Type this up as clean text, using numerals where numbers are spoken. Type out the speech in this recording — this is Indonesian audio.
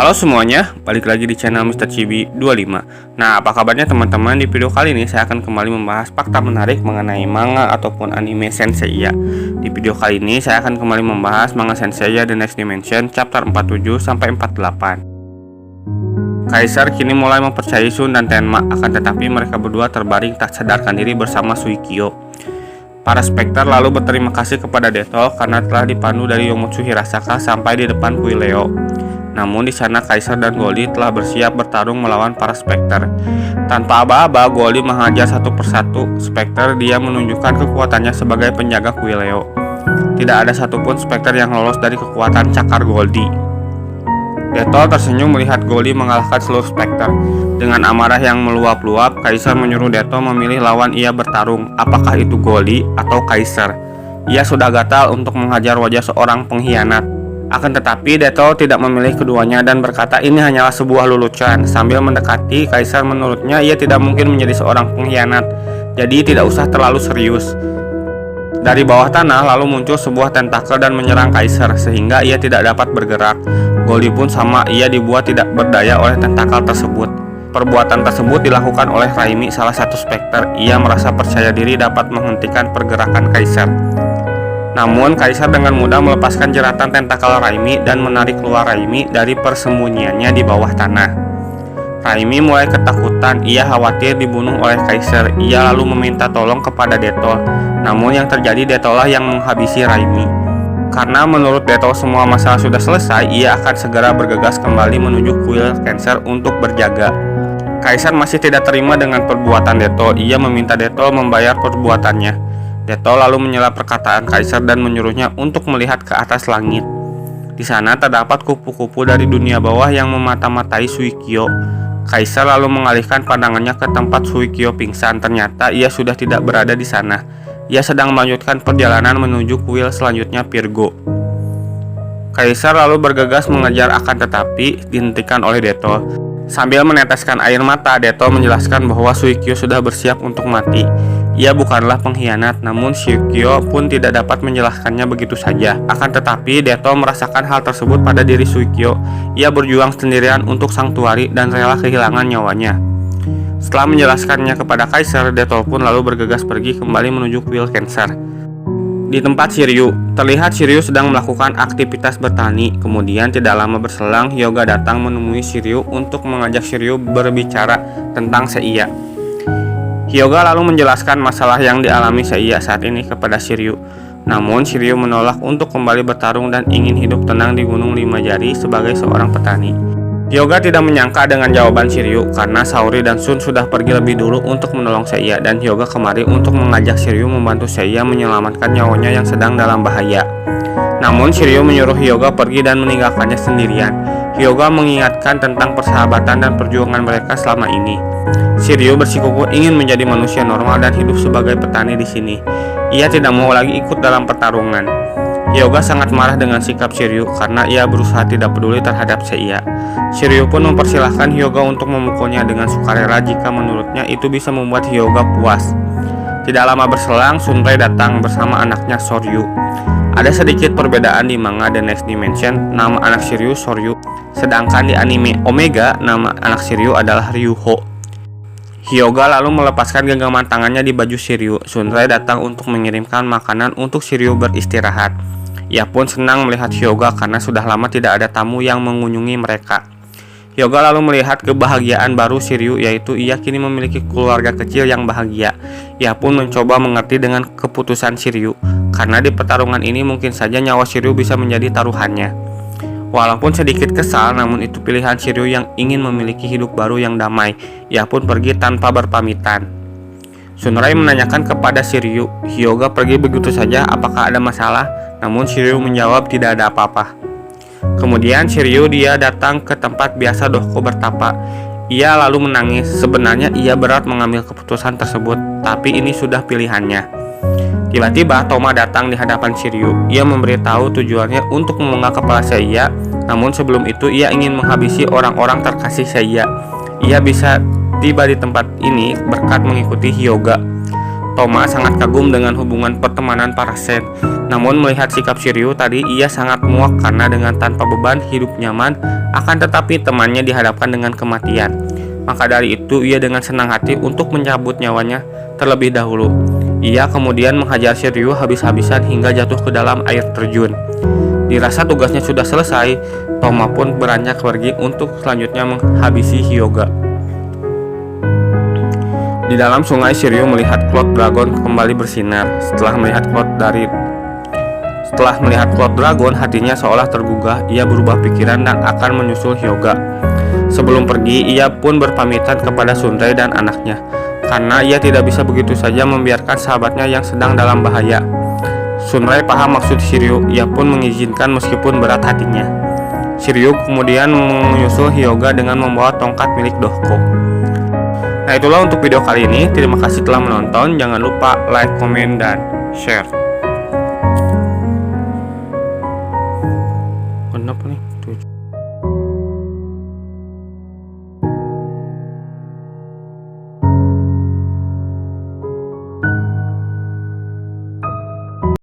Halo semuanya, balik lagi di channel Mr. Chibi 25. Nah, apa kabarnya teman-teman? Di video kali ini saya akan kembali membahas fakta menarik mengenai manga ataupun anime Senseiya. Di video kali ini saya akan kembali membahas manga Senseiya The Next Dimension chapter 47 sampai 48. Kaisar kini mulai mempercayai Shun dan Tenma, akan tetapi mereka berdua terbaring tak sadarkan diri bersama Suikyo. Para Spectre lalu berterima kasih kepada Detol karena telah dipandu dari Yomotsu Hirasaka sampai di depan Kuileo. Namun di sana Kaisar dan Goldie telah bersiap bertarung melawan para Spectre. Tanpa aba-aba, Goldie menghajar satu persatu Spectre. Dia menunjukkan kekuatannya sebagai penjaga Kuileo. Tidak ada satupun Spectre yang lolos dari kekuatan cakar Goldie. Detol tersenyum melihat Goldie mengalahkan seluruh Spectre. Dengan amarah yang meluap-luap, Kaisar menyuruh Detol memilih lawan ia bertarung, apakah itu Goldie atau Kaisar. Ia sudah gatal untuk menghajar wajah seorang pengkhianat. Akan tetapi Detol tidak memilih keduanya dan berkata ini hanyalah sebuah lelucon. Sambil mendekati Kaisar, menurutnya ia tidak mungkin menjadi seorang pengkhianat, jadi tidak usah terlalu serius. Dari bawah tanah lalu muncul sebuah tentakel dan menyerang Kaisar sehingga ia tidak dapat bergerak. Goldie pun sama, ia dibuat tidak berdaya oleh tentakel tersebut. Perbuatan tersebut dilakukan oleh Raimi, salah satu Spectre. Ia merasa percaya diri dapat menghentikan pergerakan Kaisar. Namun Kaisar dengan mudah melepaskan jeratan tentakel Raimi dan menarik keluar Raimi dari persembunyiannya di bawah tanah. Raimi mulai ketakutan, ia khawatir dibunuh oleh Kaisar. Ia lalu meminta tolong kepada Detol. Namun yang terjadi Detol yang menghabisi Raimi. Karena menurut Detol semua masalah sudah selesai, ia akan segera bergegas kembali menuju kuil Cancer untuk berjaga. Kaisar masih tidak terima dengan perbuatan Detol. Ia meminta Detol membayar perbuatannya. Detol lalu menyela perkataan Kaisar dan menyuruhnya untuk melihat ke atas langit. Di sana terdapat kupu-kupu dari dunia bawah yang memata-matai Suikyo. Kaisar lalu mengalihkan pandangannya ke tempat Suikyo pingsan. Ternyata ia sudah tidak berada di sana. Ia sedang melanjutkan perjalanan menuju kuil selanjutnya Virgo. Kaisar lalu bergegas mengejar akan tetapi dihentikan oleh Detol. Sambil meneteskan air mata, Detol menjelaskan bahwa Suikyo sudah bersiap untuk mati. Ia bukanlah pengkhianat, namun Suikyo pun tidak dapat menjelaskannya begitu saja. Akan tetapi Detol merasakan hal tersebut pada diri Suikyo. Ia berjuang sendirian untuk Sanctuary dan rela kehilangan nyawanya. Setelah menjelaskannya kepada Kaisar, Detol pun lalu bergegas pergi kembali menuju kuil Cancer. Di tempat Shiryu, terlihat Shiryu sedang melakukan aktivitas bertani. Kemudian tidak lama berselang, Hyuga datang menemui Shiryu untuk mengajak Shiryu berbicara tentang Seiya. Hyuga lalu menjelaskan masalah yang dialami Seiya saat ini kepada Shiryu. Namun Shiryu menolak untuk kembali bertarung dan ingin hidup tenang di Gunung Lima Jari sebagai seorang petani. Hyuga tidak menyangka dengan jawaban Shiryu karena Saori dan Shun sudah pergi lebih dulu untuk menolong Seiya dan Hyuga kemari untuk mengajak Shiryu membantu Seiya menyelamatkan nyawanya yang sedang dalam bahaya. Namun Shiryu menyuruh Hyuga pergi dan meninggalkannya sendirian. Hyuga mengingatkan tentang persahabatan dan perjuangan mereka selama ini. Shiryu bersikukuh ingin menjadi manusia normal dan hidup sebagai petani di sini. Ia tidak mau lagi ikut dalam pertarungan. Hyuga sangat marah dengan sikap Shiryu karena ia berusaha tidak peduli terhadap Seiya. Shiryu pun mempersilahkan Hyuga untuk memukulnya dengan sukarela jika menurutnya itu bisa membuat Hyuga puas. Tidak lama berselang, Sunrei datang bersama anaknya Soryu. Ada sedikit perbedaan di manga The Next Dimension, nama anak Shiryu Soryu, sedangkan di anime Omega nama anak Shiryu adalah Ryuho. Hyuga lalu melepaskan genggaman tangannya di baju Shiryu. Sunrei datang untuk mengirimkan makanan untuk Shiryu beristirahat. Ia pun senang melihat Hyuga karena sudah lama tidak ada tamu yang mengunjungi mereka. Hyuga lalu melihat kebahagiaan baru Shiryu, yaitu ia kini memiliki keluarga kecil yang bahagia. Ia pun mencoba mengerti dengan keputusan Shiryu, karena di pertarungan ini mungkin saja nyawa Shiryu bisa menjadi taruhannya. Walaupun sedikit kesal, namun itu pilihan Shiryu yang ingin memiliki hidup baru yang damai. Ia pun pergi tanpa berpamitan. Sunrei menanyakan kepada Shiryu, Hyuga pergi begitu saja, apakah ada masalah? Namun Shiryu menjawab tidak ada apa-apa. Kemudian Shiryu dia datang ke tempat biasa Dohko bertapa. Ia lalu menangis. Sebenarnya ia berat mengambil keputusan tersebut, tapi ini sudah pilihannya. Tiba-tiba Toma datang di hadapan Shiryu. Ia memberitahu tujuannya untuk memenggal kepala Seiya. Namun sebelum itu ia ingin menghabisi orang-orang terkasih Seiya. Ia bisa tiba di tempat ini berkat mengikuti Hyuga. Toma sangat kagum dengan hubungan pertemanan para Sen. Namun melihat sikap Shiryu tadi, ia sangat muak karena dengan tanpa beban hidup nyaman, akan tetapi temannya dihadapkan dengan kematian. Maka dari itu ia dengan senang hati untuk mencabut nyawanya terlebih dahulu. Ia kemudian menghajar Shiryu habis-habisan hingga jatuh ke dalam air terjun. Dirasa tugasnya sudah selesai, Toma pun beranjak pergi untuk selanjutnya menghabisi Hyuga. Di dalam sungai, Shiryu melihat Cloud Dragon kembali bersinar. Setelah melihat Cloud Dragon, hatinya seolah tergugah. Ia berubah pikiran dan akan menyusul Hyuga. Sebelum pergi, ia pun berpamitan kepada Sunrei dan anaknya, karena ia tidak bisa begitu saja membiarkan sahabatnya yang sedang dalam bahaya. Sunrei paham maksud Shiryu, ia pun mengizinkan meskipun berat hatinya. Shiryu kemudian menyusul Hyuga dengan membawa tongkat milik Dohko. Nah, itulah untuk video kali ini. Terima kasih telah menonton. Jangan lupa like, komen, dan share. Kenapa nih? Tuh.